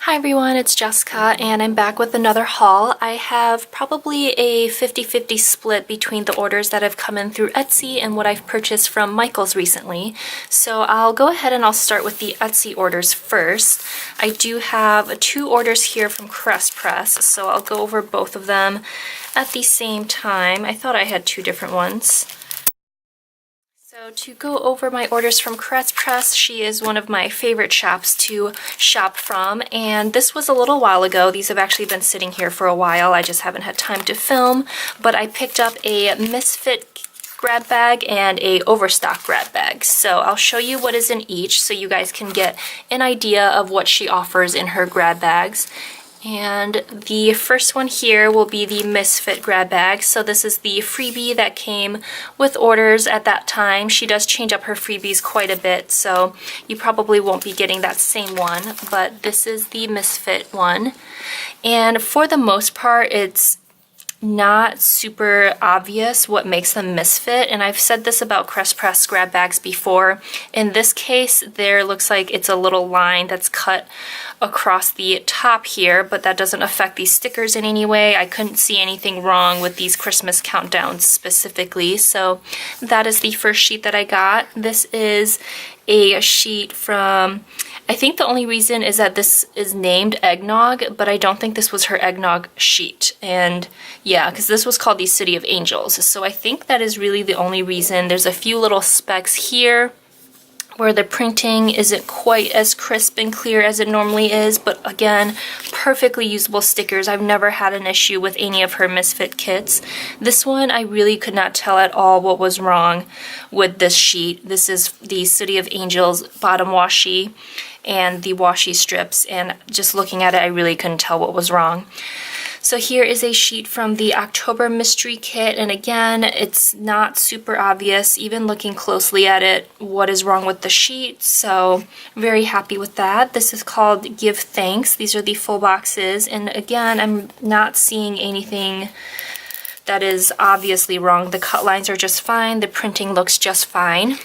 Hi everyone, it's Jessica and I'm back with another haul. I have probably a 50-50 split between the orders that have come in through Etsy and what I've purchased from Michael's recently. So I'll go ahead and I'll start with the Etsy orders first. I do have 2 orders here from Crest Press, so I'll go over both of them at the same time. I thought I had 2 different ones. So to go over my orders from Crest Press, she is one of my favorite shops to shop from, and this was a little while ago. These have actually been sitting here for a while. I just haven't had time to film, but I picked up a Misfit grab bag and a Overstock grab bag. So I'll show you what is in each so you guys can get an idea of what she offers in her grab bags. And the first one here will be the Misfit grab bag. So this is the freebie that came with orders at that time. She does change up her freebies quite a bit, so you probably won't be getting that same one, but this is the Misfit one. And for the most part, it's not super obvious what makes them misfit, and I've said this about Crest Press grab bags before. In this case, there looks like it's a little line that's cut across the top here, but that doesn't affect these stickers in any way. I couldn't see anything wrong with these Christmas countdowns specifically, so that is the first sheet that I got. This is a sheet from, I think the only reason is that this is named Eggnog, but I don't think this was her eggnog sheet. And yeah, because this was called the City of Angels. So I think that is really the only reason. There's a few little specks here where the printing isn't quite as crisp and clear as it normally is, but again, perfectly usable stickers. I've never had an issue with any of her Misfit kits. This one, I really could not tell at all what was wrong with this sheet. This is the City of Angels bottom washi and the washi strips, and just looking at it, I really couldn't tell what was wrong. So here is a sheet from the October Mystery Kit, and again, it's not super obvious, even looking closely at it, what is wrong with the sheet, so very happy with that. This is called Give Thanks. These are the full boxes, and again, I'm not seeing anything that is obviously wrong. The cut lines are just fine, the printing looks just fine.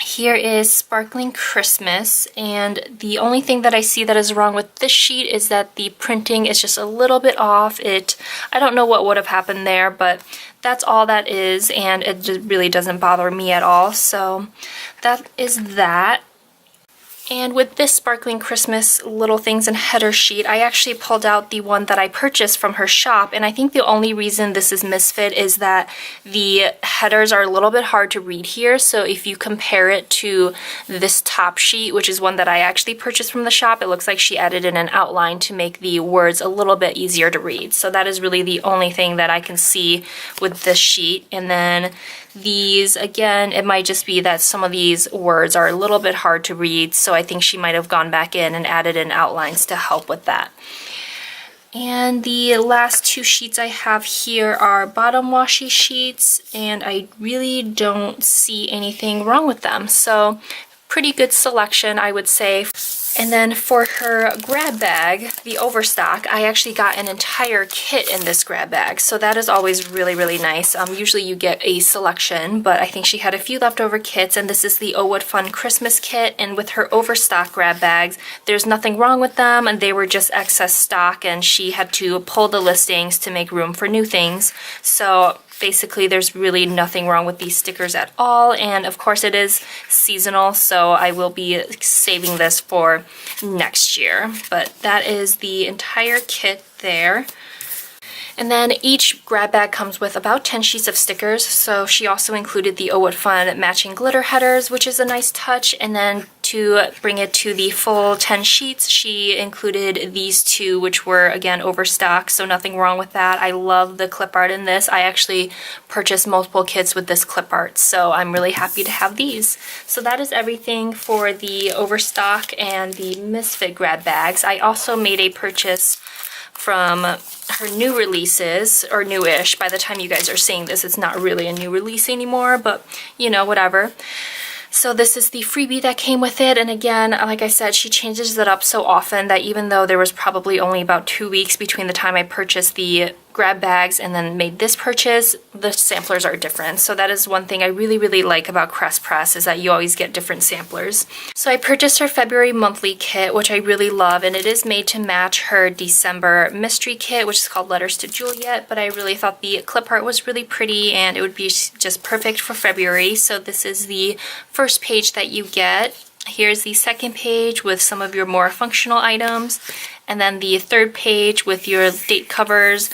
Here is Sparkling Christmas, and the only thing that I see that is wrong with this sheet is that the printing is just a little bit off. I don't know what would have happened there, but that's all that is, and it just really doesn't bother me at all. So that is that. And with this Sparkling Christmas Little Things and Header sheet, I actually pulled out the one that I purchased from her shop, and I think the only reason this is misfit is that the headers are a little bit hard to read here. So if you compare it to this top sheet, which is one that I actually purchased from the shop, it looks like she added in an outline to make the words a little bit easier to read. So that is really the only thing that I can see with this sheet. And then these, again, it might just be that some of these words are a little bit hard to read, so I think she might have gone back in and added in outlines to help with that. And the last 2 sheets I have here are bottom washi sheets, and I really don't see anything wrong with them. So pretty good selection, I would say. And then for her grab bag, the Overstock, I actually got an entire kit in this grab bag, so that is always really, really nice. Usually you get a selection, but I think she had a few leftover kits, and this is the Oh What Fun Christmas kit. And with her Overstock grab bags, there's nothing wrong with them, and they were just excess stock, and she had to pull the listings to make room for new things. So basically, there's really nothing wrong with these stickers at all, and of course it is seasonal, so I will be saving this for next year. But that is the entire kit there. And then each grab bag comes with about 10 sheets of stickers, so she also included the Oh What Fun matching glitter headers, which is a nice touch. And then to bring it to the full 10 sheets, she included these 2, which were, again, Overstock, so nothing wrong with that. I love the clip art in this. I actually purchased multiple kits with this clip art, so I'm really happy to have these. So that is everything for the Overstock and the Misfit grab bags. I also made a purchase from her new releases, or newish. By the time you guys are seeing this, it's not really a new release anymore, but you know, whatever. So this is the freebie that came with it, and again, like I said, she changes it up so often that even though there was probably only about 2 weeks between the time I purchased the grab bags and then made this purchase, the samplers are different. So that is one thing I really like about Crest Press, is that you always get different samplers. So I purchased her February monthly kit, which I really love, and it is made to match her December mystery kit, which is called Letters to Juliet, but I really thought the clip art was really pretty and it would be just perfect for February. So this is the first page that you get. Here's the second page with some of your more functional items, and then the third page with your date covers,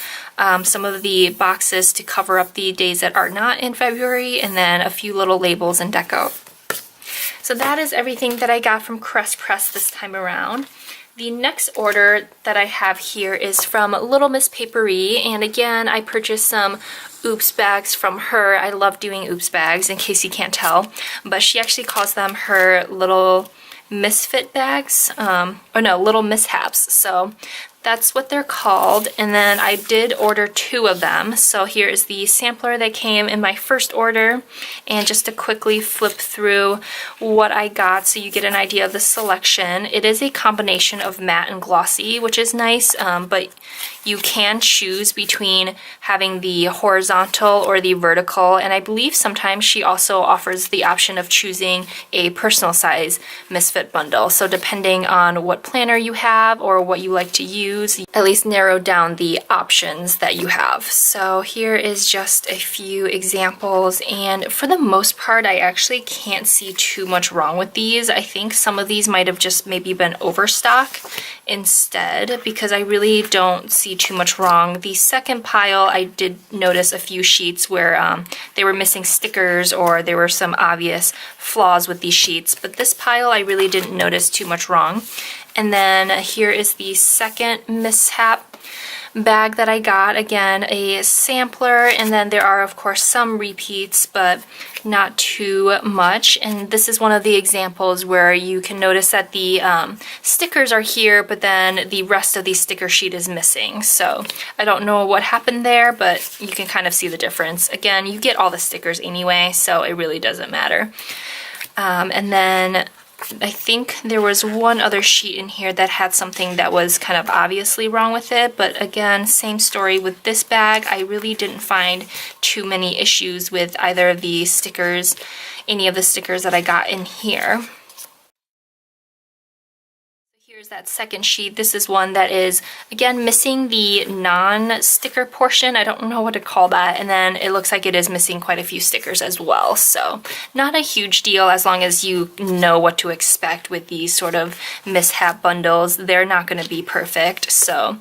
some of the boxes to cover up the days that are not in February, and then a few little labels and deco. So that is everything that I got from Crest Press this time around. The next order that I have here is from Little Miss Paperie, and again, I purchased some oops bags from her. I love doing oops bags, in case you can't tell, but she actually calls them her little misfit bags, or no, little mishaps. So that's what they're called. And then I did order 2 of them. So here is the sampler that came in my first order, and just to quickly flip through what I got so you get an idea of the selection. It is a combination of matte and glossy, which is nice, but you can choose between having the horizontal or the vertical, and I believe sometimes she also offers the option of choosing a personal size misfit bundle. So depending on what planner you have or what you like to use, at least narrow down the options that you have. So here is just a few examples, and for the most part I actually can't see too much wrong with these. I think some of these might have just maybe been overstock instead, because I really don't see too much wrong. The second pile, I did notice a few sheets where they were missing stickers, or there were some obvious flaws with these sheets, but this pile I really didn't notice too much wrong. And then here is the second mishap bag that I got. Again, a sampler, and then there are of course some repeats, but not too much. And this is one of the examples where you can notice that the stickers are here, but then the rest of the sticker sheet is missing. So I don't know what happened there, but you can kind of see the difference. Again, you get all the stickers anyway, so it really doesn't matter. And then I think there was one other sheet in here that had something that was kind of obviously wrong with it, but again, same story with this bag. I really didn't find too many issues with either of the stickers, any of the stickers that I got in here. Here's that second sheet. This is one that is, again, missing the non-sticker portion. I don't know what to call that. And then it looks like it is missing quite a few stickers as well. So not a huge deal as long as you know what to expect with these sort of mishap bundles. They're not going to be perfect. So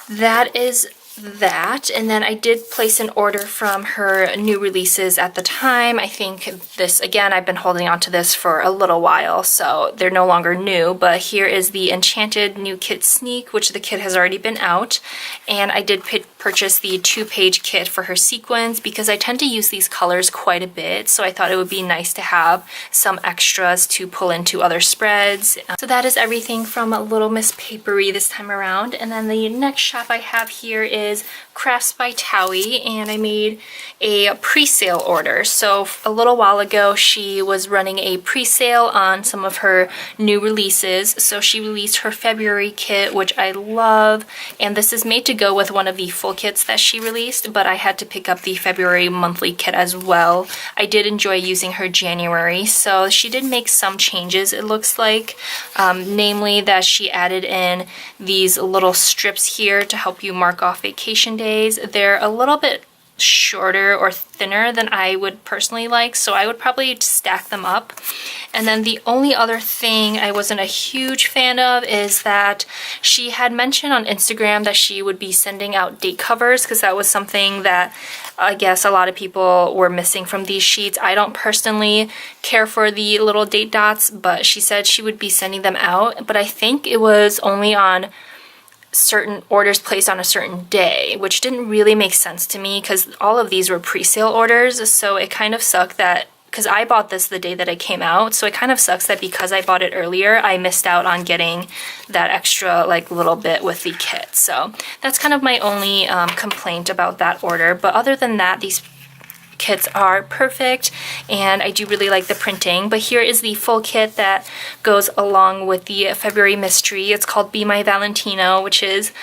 that is that. And then I did place an order from her new releases at the time. I think this, again, I've been holding on to this for a little while, so they're no longer new, but here is the Enchanted New Kit Sneak, which the kit has already been out. And I did purchase the 2-page kit for her sequins because I tend to use these colors quite a bit, so I thought it would be nice to have some extras to pull into other spreads. So that is everything from Little Miss Paperie this time around. And then the next shop I have here is Crafts by Thaowie, and I made a pre-sale order. So a little while ago she was running a pre-sale on some of her new releases. So she released her February kit, which I love, and this is made to go with one of the full kits that she released, but I had to pick up the February monthly kit as well. I did enjoy using her January, so she did make some changes, it looks like, namely that she added in these little strips here to help you mark off vacation days. They're a little bit shorter or thinner than I would personally like, so I would probably stack them up. And then the only other thing I wasn't a huge fan of is that she had mentioned on Instagram that she would be sending out date covers, because that was something that I guess a lot of people were missing from these sheets. I don't personally care for the little date dots, but she said she would be sending them out, but I think it was only on certain orders placed on a certain day, which didn't really make sense to me because all of these were pre-sale orders. So it kind of sucked that, because I bought this the day that it came out, so it kind of sucks that because I bought it earlier, I missed out on getting that extra like little bit with the kit. So that's kind of my only complaint about that order. But other than that, these kits are perfect, and I do really like the printing. But here is the full kit that goes along with the February mystery. It's called Be My Valentino, which is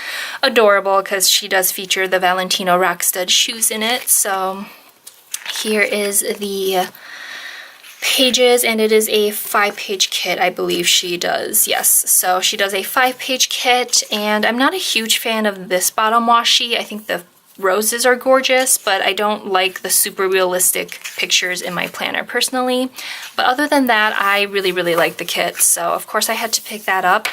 adorable because she does feature the Valentino rock stud shoes in it. So here is the pages, and it is a 5-page kit, I believe she does. Yes, so she does a 5-page kit, and I'm not a huge fan of this bottom washi. I think the roses are gorgeous, but I don't like the super realistic pictures in my planner personally. But other than that, I really, really like the kit, so of course I had to pick that up.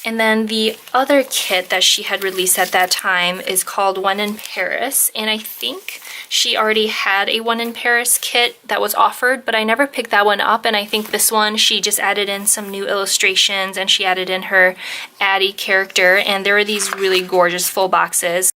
And then the other kit that she had released at that time is called One in Paris, and I think she already had a One in Paris kit that was offered, but I never picked that one up. And I think this one, she just added in some new illustrations, and she added in her Addie character, and there are these really gorgeous full boxes.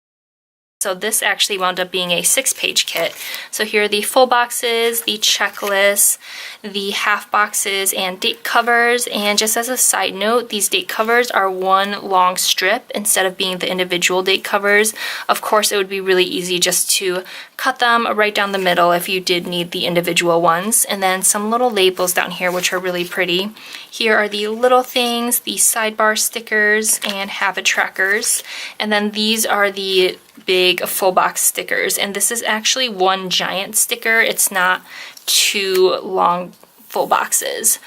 So this actually wound up being a 6-page kit. So here are the full boxes, the checklist, the half boxes, and date covers. And just as a side note, these date covers are one long strip instead of being the individual date covers. Of course, it would be really easy just to cut them right down the middle if you did need the individual ones. And then some little labels down here, which are really pretty. Here are the little things, the sidebar stickers, and habit trackers. And then these are the big full box stickers, and this is actually one giant sticker. It's not 2 long full boxes,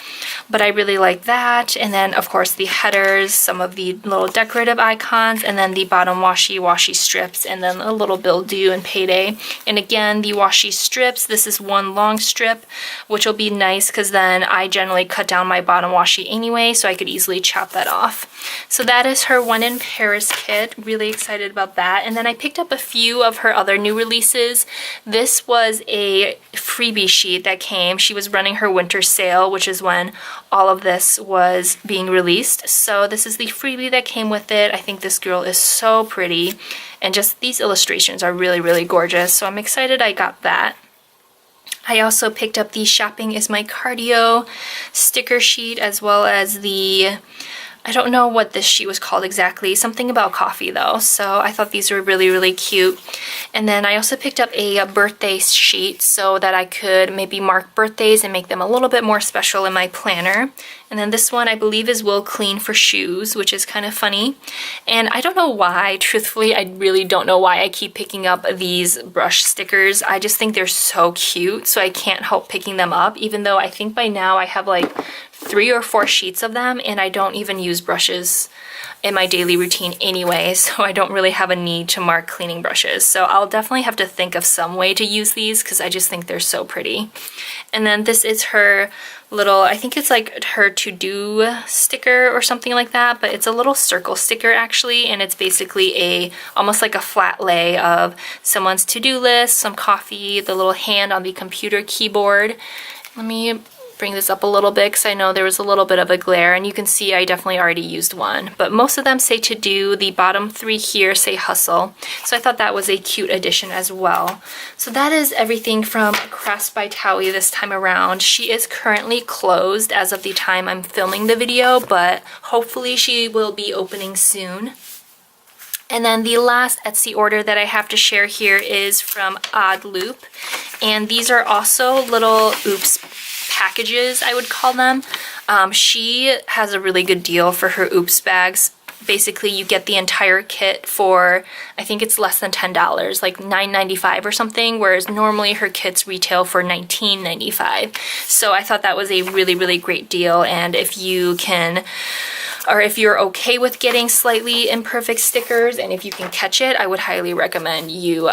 but I really like that. And then of course the headers, some of the little decorative icons, and then the bottom washi strips, and then a little bill due and payday. And again, the washi strips, this is one long strip, which will be nice because then I generally cut down my bottom washi anyway, so I could easily chop that off. So that is her One in Paris kit. Really excited about that. And then I picked up a few of her other new releases. This was a freebie sheet that came. She was running her winter sale, which is when all of this was being released. So this is the freebie that came with it. I think this girl is so pretty, and just these illustrations are really, really gorgeous. So I'm excited I got that. I also picked up the Shopping is My Cardio sticker sheet, as well as the, I don't know what this sheet was called exactly, something about coffee though, so I thought these were really, really cute. And then I also picked up a birthday sheet so that I could maybe mark birthdays and make them a little bit more special in my planner. And then this one I believe is Will Clean for shoes, which is kind of funny. And I don't know why, truthfully, I really don't know why I keep picking up these brush stickers. I just think they're so cute, so I can't help picking them up, even though I think by now I have like 3 or 4 sheets of them, and I don't even use brushes in my daily routine anyway, so I don't really have a need to mark cleaning brushes. So I'll definitely have to think of some way to use these because I just think they're so pretty. And then this is her little, I think it's like her to-do sticker or something like that, but it's a little circle sticker actually, and it's basically almost like a flat lay of someone's to-do list, some coffee, the little hand on the computer keyboard. Let me bring this up a little bit because I know there was a little bit of a glare, and you can see I definitely already used one, but most of them say to do. The bottom 3 here say hustle, so I thought that was a cute addition as well. So that is everything from Crafts by Thaowie this time around. She is currently closed as of the time I'm filming the video, but hopefully she will be opening soon. And then the last Etsy order that I have to share here is from Oddloop, and these are also little oops packages, I would call them. She has a really good deal for her oops bags. Basically, you get the entire kit for, I think it's less than $10, like $9.95 or something, whereas normally her kits retail for $19.95. So I thought that was a really, really great deal, and if you can, or if you're okay with getting slightly imperfect stickers, and if you can catch it, I would highly recommend you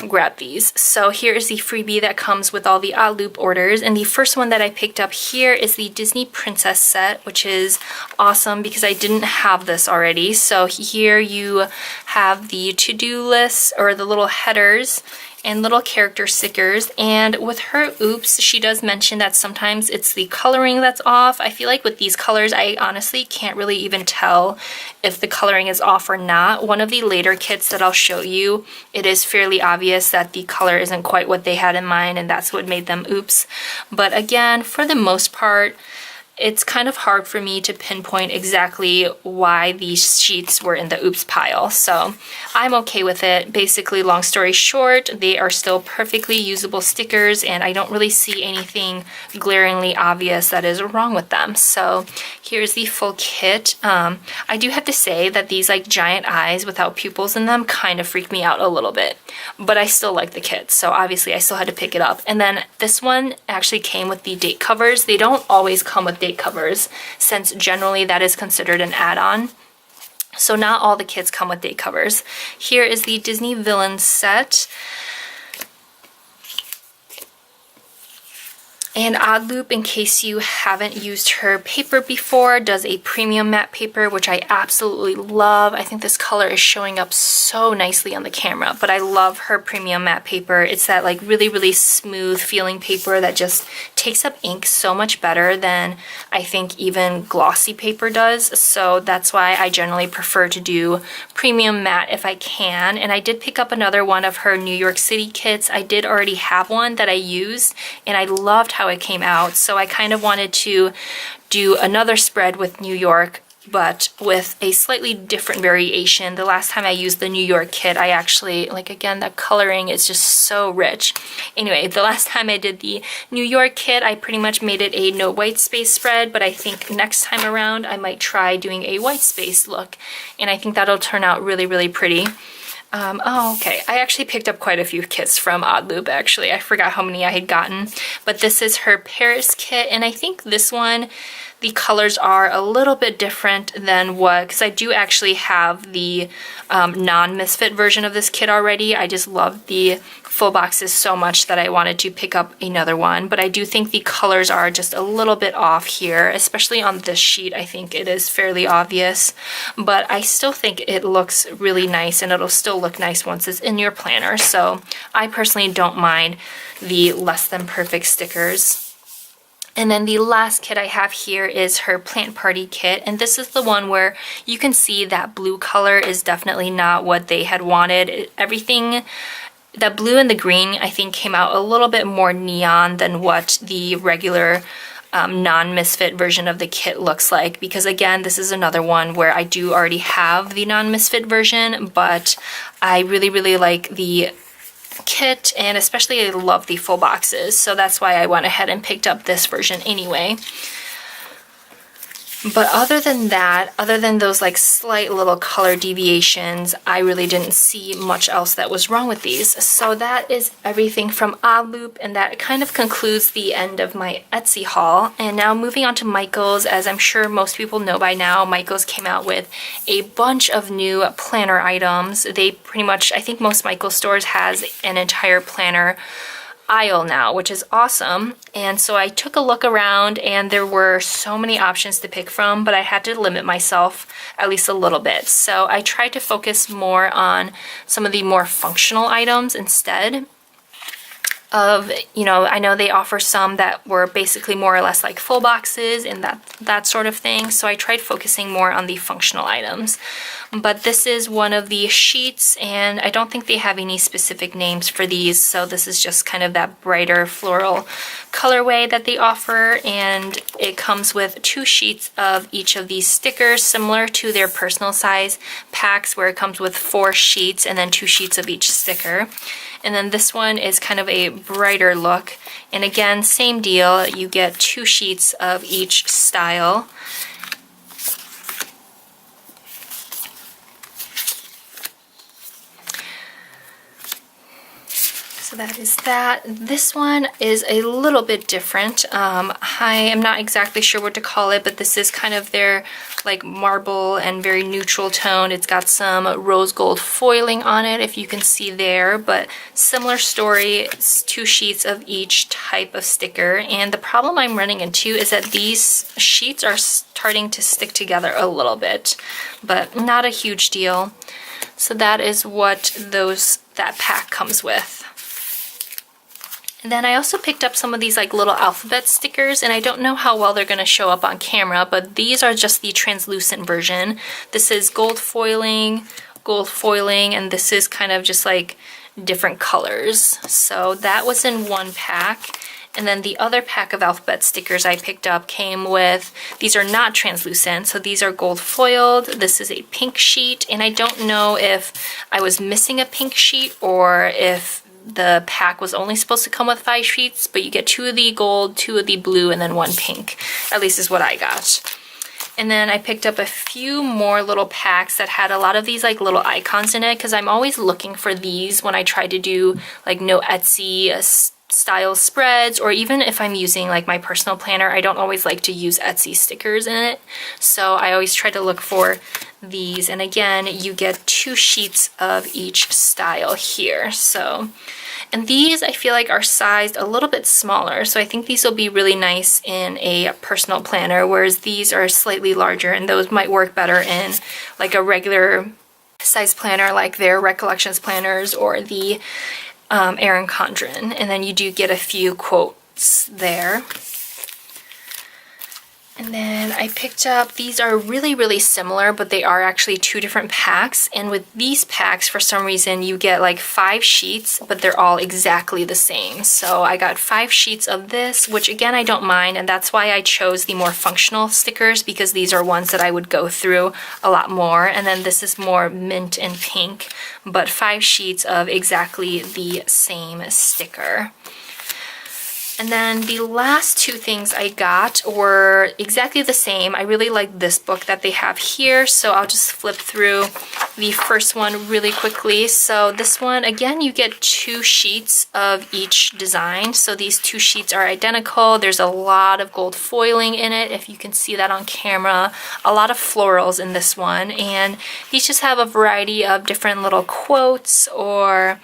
grab these. So here is the freebie that comes with all the Oddloop orders, and the first one that I picked up here is the Disney Princess set, which is awesome because I didn't have this already. So here you have the to-do list, or the little headers, and little character stickers. And with her oops, she does mention that sometimes it's the coloring that's off. I feel like with these colors, I honestly can't really even tell if the coloring is off or not. One of the later kits that I'll show you, it is fairly obvious that the color isn't quite what they had in mind, and that's what made them oops. But again, for the most part, it's kind of hard for me to pinpoint exactly why these sheets were in the oops pile. So I'm okay with it. Basically, long story short, they are still perfectly usable stickers and I don't really see anything glaringly obvious that is wrong with them. So here's the full kit. I do have to say that these like giant eyes without pupils in them kind of freak me out a little bit, but I still like the kit. So obviously I still had to pick it up. And then this one actually came with the date covers. They don't always come with date covers, since generally that is considered an add-on. So not all the kits come with date covers. Here is the Disney Villain set. And Oddloop, in case you haven't used her paper before, does a premium matte paper, which I absolutely love. I think this color is showing up so nicely on the camera, but I love her premium matte paper. It's that like really, really smooth feeling paper that just takes up ink so much better than I think even glossy paper does. So that's why I generally prefer to do premium matte if I can. And I did pick up another one of her New York City kits. I did already have one that I used, and I loved how it came out, so I kind of wanted to do another spread with New York, but with a slightly different variation. The last time I used the New York kit, I actually, like again, the coloring is just so rich. Anyway, the last time I did the New York kit, I pretty much made it a no white space spread, but I think next time around I might try doing a white space look, and I think that'll turn out really, really pretty. Oh, okay. I actually picked up quite a few kits from Oddloop, actually. I forgot how many I had gotten. But this is her Paris kit, and I think this one, the colors are a little bit different than what, because I do actually have the non-Misfit version of this kit already. I just love the full boxes so much that I wanted to pick up another one. But I do think the colors are just a little bit off here, especially on this sheet. I think it is fairly obvious, but I still think it looks really nice, and it'll still look nice once it's in your planner. So I personally don't mind the less than perfect stickers. And then the last kit I have here is her Plant Party kit, and this is the one where you can see that blue color is definitely not what they had wanted. Everything, that blue and the green, I think came out a little bit more neon than what the regular non-Misfit version of the kit looks like, because again, this is another one where I do already have the non-Misfit version, but I really, really like the kit, and especially I love the full boxes, so that's why I went ahead and picked up this version anyway. But other than that, other than those like slight little color deviations, I really didn't see much else that was wrong with these. So that is everything from Oddloop, and that kind of concludes the end of my Etsy haul. And now moving on to Michaels. As I'm sure most people know by now, Michaels came out with a bunch of new planner items. They pretty much, I think most Michaels stores has an entire planner aisle now, which is awesome. And so I took a look around, and there were so many options to pick from, but I had to limit myself at least a little bit. So I tried to focus more on some of the more functional items instead of, you know, I know they offer some that were basically more or less like full boxes and that sort of thing. So I tried focusing more on the functional items. But this is one of the sheets, and I don't think they have any specific names for these, so this is just kind of that brighter floral colorway that they offer, and it comes with 2 sheets of each of these stickers, similar to their personal size packs where it comes with 4 sheets and then 2 sheets of each sticker. And then this one is kind of a brighter look, and again, same deal, you get 2 sheets of each style. So that is that. This one is a little bit different. I am not exactly sure what to call it, but this is kind of their like marble and very neutral tone. It's got some rose gold foiling on it, if you can see there, but similar story. It's 2 sheets of each type of sticker, and the problem I'm running into is that these sheets are starting to stick together a little bit, but not a huge deal. So that is what that pack comes with. And then I also picked up some of these like little alphabet stickers, and I don't know how well they're going to show up on camera, but these are just the translucent version. This is gold foiling, and this is kind of just like different colors. So that was in one pack. And then the other pack of alphabet stickers I picked up came with, these are not translucent, so these are gold foiled. This is a pink sheet, and I don't know if I was missing a pink sheet or if the pack was only supposed to come with 5 sheets, but you get 2 of the gold, 2 of the blue, and then 1 pink. At least is what I got. And then I picked up a few more little packs that had a lot of these like little icons in it, because I'm always looking for these when I try to do like no Etsy style spreads, or even if I'm using like my personal planner, I don't always like to use Etsy stickers in it. So I always try to look for these. And again, you get 2 sheets of each style here. So, and these I feel like are sized a little bit smaller, so I think these will be really nice in a personal planner, whereas these are slightly larger, and those might work better in like a regular size planner like their Recollections planners or the Erin Condren. And then you do get a few quotes there. And then I picked up, these are really similar, but they are actually 2 different packs. And with these packs, for some reason, you get like 5 sheets, but they're all exactly the same. So I got 5 sheets of this, which again, I don't mind. And that's why I chose the more functional stickers, because these are ones that I would go through a lot more. And then this is more mint and pink, but 5 sheets of exactly the same sticker. And then the last 2 things I got were exactly the same. I really like this book that they have here, so I'll just flip through the first one really quickly. So this one, again, you get 2 sheets of each design. So these 2 sheets are identical. There's a lot of gold foiling in it, if you can see that on camera. A lot of florals in this one, and these just have a variety of different little quotes or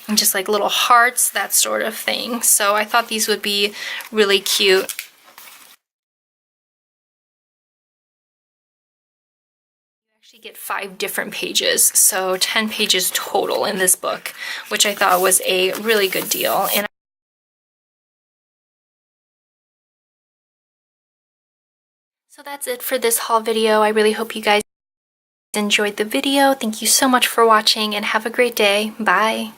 and just like little hearts, that sort of thing. So I thought these would be really cute. You actually get 5 different pages, so 10 pages total in this book, which I thought was a really good deal. And so that's it for this haul video. I really hope you guys enjoyed the video. Thank you so much for watching, and have a great day. Bye.